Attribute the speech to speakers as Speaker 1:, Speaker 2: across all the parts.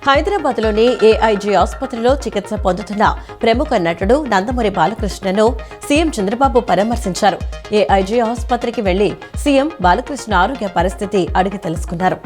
Speaker 1: హైదరాబాద్లోని ఏఐజీ ఆసుపత్రిలో చికిత్స పొందుతున్న ప్రముఖ నటుడు నందమూరి బాలకృష్ణను సీఎం చంద్రబాబు పరామర్శించారు. ఏఐజీ ఆసుపత్రికి వెళ్లి సీఎం బాలకృష్ణ ఆరోగ్య పరిస్థితి అడిగి తెలుసుకున్నారు.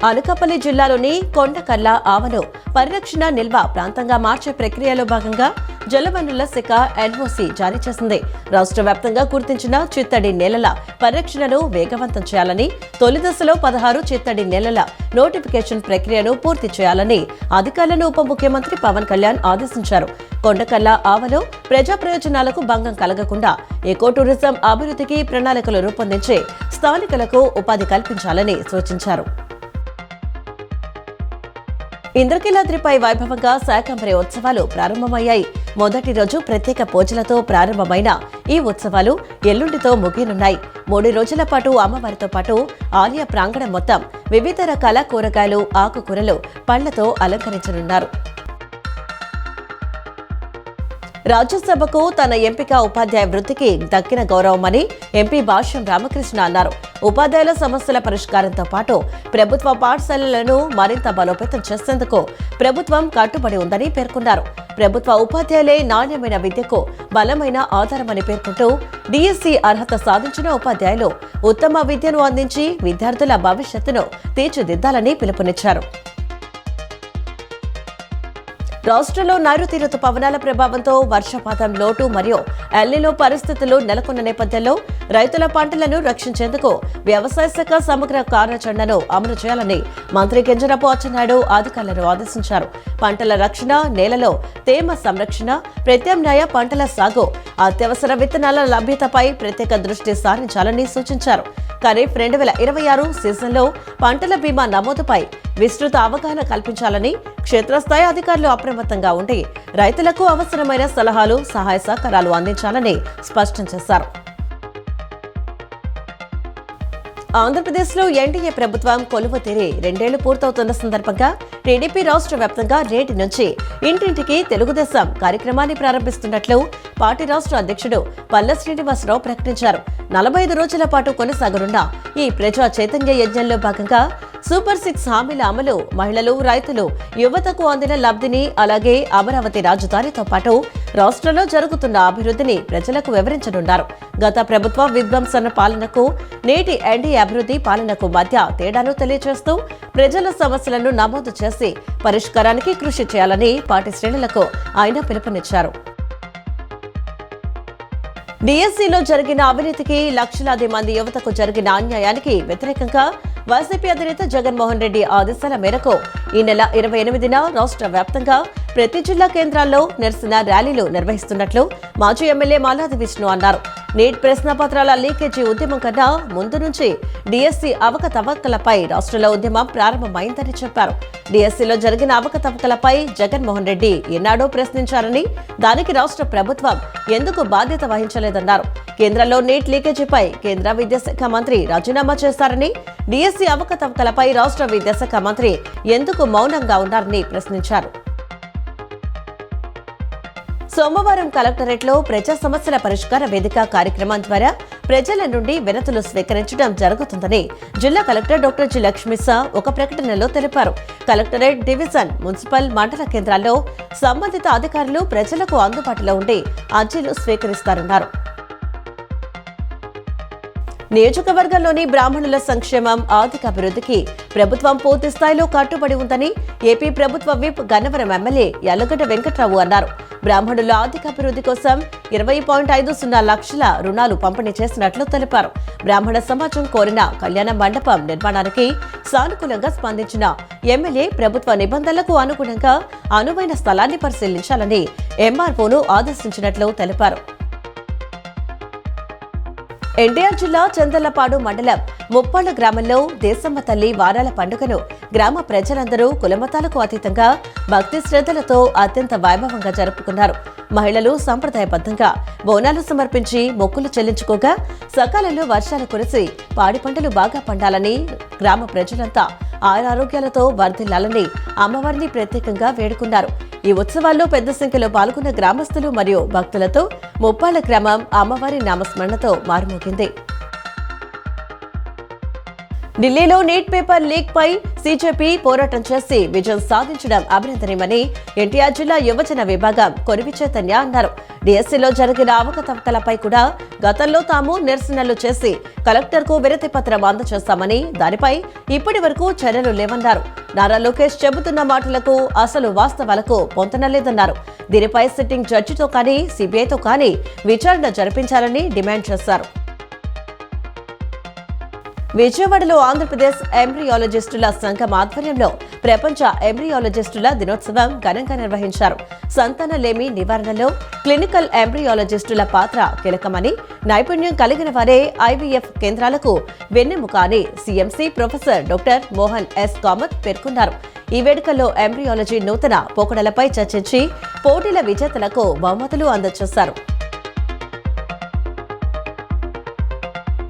Speaker 1: అనకాపల్లి జిల్లాలోని కొండకర్ల ఆవను పరిరక్షణ నిల్వ ప్రాంతంగా మార్చే ప్రక్రియలో భాగంగా జలవనరుల శాఖ ఎన్ఓసీ జారీ చేసింది. రాష్ట్ర వ్యాప్తంగా గుర్తించిన చిత్తడి నేలల పరిరక్షణను వేగవంతం చేయాలని, తొలి దశలో 16 చిత్తడి నేలల నోటిఫికేషన్ ప్రక్రియను పూర్తి చేయాలని అధికారులను ఉప ముఖ్యమంత్రి పవన్ కళ్యాణ్ ఆదేశించారు. కొండకర్ల ఆవలో ప్రజా ప్రయోజనాలకు భంగం కలగకుండా ఎకో టూరిజం అభివృద్ధికి ప్రణాళికలు రూపొందించి స్థానికులకు ఉపాధి కల్పించాలని సూచించారు. ఇంద్రకీలాద్రిపై వైభవంగా శాకంబరి ఉత్సవాలు ప్రారంభమయ్యాయి. మొదటి రోజు ప్రత్యేక పూజలతో ప్రారంభమైన ఈ ఉత్సవాలు ఎల్లుండితో ముగియనున్నాయి. 3 రోజుల పాటు అమ్మవారితో పాటు ఆలయ ప్రాంగణం మొత్తం వివిధ రకాల కూరగాయలు, ఆకుకూరలు, పళ్లతో అలంకరించనున్నారు. రాజ్యసభకు తన ఎంపిక ఉపాధ్యాయ వృత్తికి దక్కిన గౌరవమని ఎంపీ భాష్యం రామకృష్ణ అన్నారు. ఉపాధ్యాయుల సమస్యల పరిష్కారంతో పాటు ప్రభుత్వ పాఠశాలలను మరింత బలోపేతం చేసేందుకు ప్రభుత్వం కట్టుబడి ఉందని పేర్కొన్నారు. ప్రభుత్వ ఉపాధ్యాయులే నాణ్యమైన విద్యకు బలమైన ఆధారమని పేర్కొంటూ డిఎస్సి అర్హత సాధించిన ఉపాధ్యాయులు ఉత్తమ విద్యను అందించి విద్యార్థుల భవిష్యత్తును తీర్చిదిద్దాలని పిలుపునిచ్చారు. రాష్ట్రంలో నైరుతి రుతుపవనాల ప్రభావంతో వర్షపాతం లోటు మరియు ఎల్నినో పరిస్థితులు నెలకొన్న నేపథ్యంలో రైతుల పంటలను రక్షించేందుకు వ్యవసాయ శాఖ సమగ్ర కార్యాచరణను అమలు చేయాలని మంత్రి కింజరాపు అచ్చెన్నాయుడు అధికారులను ఆదేశించారు. పంటల రక్షణ, నేలలో తేమ సంరక్షణ, ప్రత్యామ్నాయ పంటల సాగు, అత్యవసర విత్తనాల లభ్యతపై ప్రత్యేక దృష్టి సారించాలని సూచించారు. ఖరీఫ్ 2026 సీజన్లో పంటల బీమా నమోదుపై విస్తృత అవగాహన కల్పించాలని, క్షేత్రస్థాయి అధికారులు అప్రమత్తంగా ఉండి రైతులకు అవసరమైన సలహాలు, సహాయ సహకారాలు అందించాలని స్పష్టం చేశారు. ఆంధ్రప్రదేశ్లో ఎన్డీఏ ప్రభుత్వం కొలువు తీరి 2 ఏళ్లు పూర్తవుతున్న సందర్భంగా టీడీపీ రాష్ట్ర వ్యాప్తంగా నేటి నుంచి ఇంటింటికి తెలుగుదేశం కార్యక్రమాన్ని ప్రారంభిస్తున్నట్లు పార్టీ రాష్ట్ర అధ్యక్షుడు పల్ల శ్రీనివాసరావు ప్రకటించారు. 45 రోజుల పాటు కొనసాగనున్న ఈ ప్రజా చైతన్య యజ్ఞంలో భాగంగా సూపర్ 6 హామీల అమలు, మహిళలు, రైతులు, యువతకు అందిన లబ్ధిని, అలాగే అమరావతి రాజధానితో పాటు రాష్ట్రంలో జరుగుతున్న అభివృద్ధిని ప్రజలకు వివరించనున్నారు. గత ప్రభుత్వ విధ్వంసన పాలనకు, నేటి ఎన్డీఏ అభివృద్ధి పాలనకు మధ్య తేడాను తెలియజేస్తూ ప్రజల సమస్యలను నమోదు చేసి పరిష్కారానికి కృషి చేయాలని పార్టీ శ్రేణులకు ఆయన పిలుపునిచ్చారు. డిఎస్సిలో జరిగిన అవినీతికి, లక్షలాది మంది యువతకు జరిగిన అన్యాయానికి వ్యతిరేకంగా వైసీపీ అధినేత జగన్మోహన్ రెడ్డి ఆదేశాల మేరకు ఈ నెల 28న రాష్ట్ర వ్యాప్తంగా ప్రతి జిల్లా కేంద్రాల్లో నిరసన ర్యాలీలు నిర్వహిస్తున్నట్లు మాజీ ఎమ్మెల్యే మాలాది విష్ణు అన్నారు. నీట్ ప్రశ్నపత్రాల లీకేజీ ఉద్యమం కన్నా ముందు నుంచి డిఎస్సి అవకతవకలపై రాష్ట్రంలో ఉద్యమం ప్రారంభమైందని చెప్పారు. డిఎస్సిలో జరిగిన అవకతవకలపై జగన్మోహన్ రెడ్డి ఎన్నాడో ప్రశ్నించారని, దానికి రాష్ట్ర ప్రభుత్వం ఎందుకు బాధ్యత వహించలేదన్నారు. కేంద్రంలో నీట్ లీకేజీపై కేంద్ర విద్యాశాఖ మంత్రి రాజీనామా చేశారని, డిఎస్సి అవకతవకలపై రాష్ట్ర విద్యాశాఖ మంత్రి ఎందుకు మౌనంగా ఉన్నారని ప్రశ్నించారు. సోమవారం కలెక్టరేట్లో ప్రజా సమస్యల పరిష్కార వేదిక కార్యక్రమం ద్వారా ప్రజల నుండి వినతులు స్వీకరించడం జరుగుతుందని జిల్లా కలెక్టర్ డాక్టర్ జి లక్ష్మీసా ఒక ప్రకటనలో తెలిపారు. కలెక్టరేట్, డివిజన్, మున్సిపల్, మండల కేంద్రాల్లో సంబంధిత అధికారులు ప్రజలకు అందుబాటులో ఉండి అర్జీలు స్వీకరిస్తారన్నారు. నియోజకవర్గంలోని బ్రాహ్మణుల సంక్షేమం, ఆర్థిక అభివృద్ధికి ప్రభుత్వం పూర్తి స్థాయిలో కట్టుబడి ఉందని ఏపీ ప్రభుత్వ విప్ గన్నవరం ఎమ్మెల్యే యల్లగడ్డ వెంకట్రావు అన్నారు. బ్రాహ్మణుల ఆర్థిక అభివృద్ధి కోసం 20.50 లక్షల రుణాలు పంపిణీ చేసినట్లు తెలిపారు. బ్రాహ్మణ సమాజం కోరిన కళ్యాణ మండపం నిర్మాణానికి సానుకూలంగా స్పందించిన ఎమ్మెల్యే ప్రభుత్వ నిబంధనలకు అనుగుణంగా అనువైన స్థలాన్ని పరిశీలించాలని ఎంఆర్ఓను ఆదేశించినట్లు తెలిపారు. ఎన్టీఆర్ జిల్లా చందర్లపాడు మండలం ముప్పాళ్ల గ్రామంలో దేశమ్మ తల్లి వారాల పండుగను గ్రామ ప్రజలందరూ కులమతాలకు అతీతంగా భక్తి శ్రద్ధలతో అత్యంత వైభవంగా జరుపుకున్నారు. మహిళలు సంప్రదాయబద్ధంగా బోనాలు సమర్పించి మొక్కులు చెల్లించుకోగా సకాలంలో వర్షాలు కురిసి పాడి పంటలు బాగా పండాలని, గ్రామ ప్రజలంతా ఆరోగ్యాలతో వర్ధిల్లాలని అమ్మవారిని ప్రత్యేకంగా వేడుకున్నారు. ఈ ఉత్సవాల్లో పెద్ద సంఖ్యలో పాల్గొన్న గ్రామస్తులు మరియు భక్తులతో ముప్పాళ్ల గ్రామం అమ్మవారి నామస్మరణతో మారుమోగింది. ఢిల్లీలో నీట్ పేపర్ లీక్ పై సీజేపీ పోరాటం చేసి విజయం సాధించడం అభినందనీయమని ఎన్టీఆర్ జిల్లా యువజన విభాగం కొరివి చైతన్య అన్నారు. డిఎస్సీలో జరిగిన అవకతవకలపై కూడా గతంలో తాము నిరసనలు చేసి కలెక్టర్కు వినతి పత్రం అందజేస్తామని, దానిపై ఇప్పటి వరకు చర్యలు లేవన్నారు. నారా లోకేష్ చెబుతున్న మాటలకు అసలు వాస్తవాలకు పొంతనలేదన్నారు. దీనిపై సిట్టింగ్ జడ్జితో కానీ సిబిఐతో కానీ విచారణ జరిపించాలని డిమాండ్ చేశారు. విజయవాడలో ఆంధ్రప్రదేశ్ ఎంబ్రియాలజిస్టుల సంఘం ఆధ్వర్యంలో ప్రపంచ ఎంబ్రియాలజిస్టుల దినోత్సవం ఘనంగా నిర్వహించారు. సంతానలేమి నివారణలో క్లినికల్ ఎంబ్రియాలజిస్టుల పాత్ర కీలకమని, నైపుణ్యం కలిగిన వారే ఐవీఎఫ్ కేంద్రాలకు వెన్నెముక అని CMC professor doctor Mohan S Kamath పేర్కొన్నారు. ఈ వేడుకల్లో ఎంబ్రియాలజీ నూతన పోకడలపై చర్చించి పోటీల విజేతలకు బహుమతులు అందజేశారు.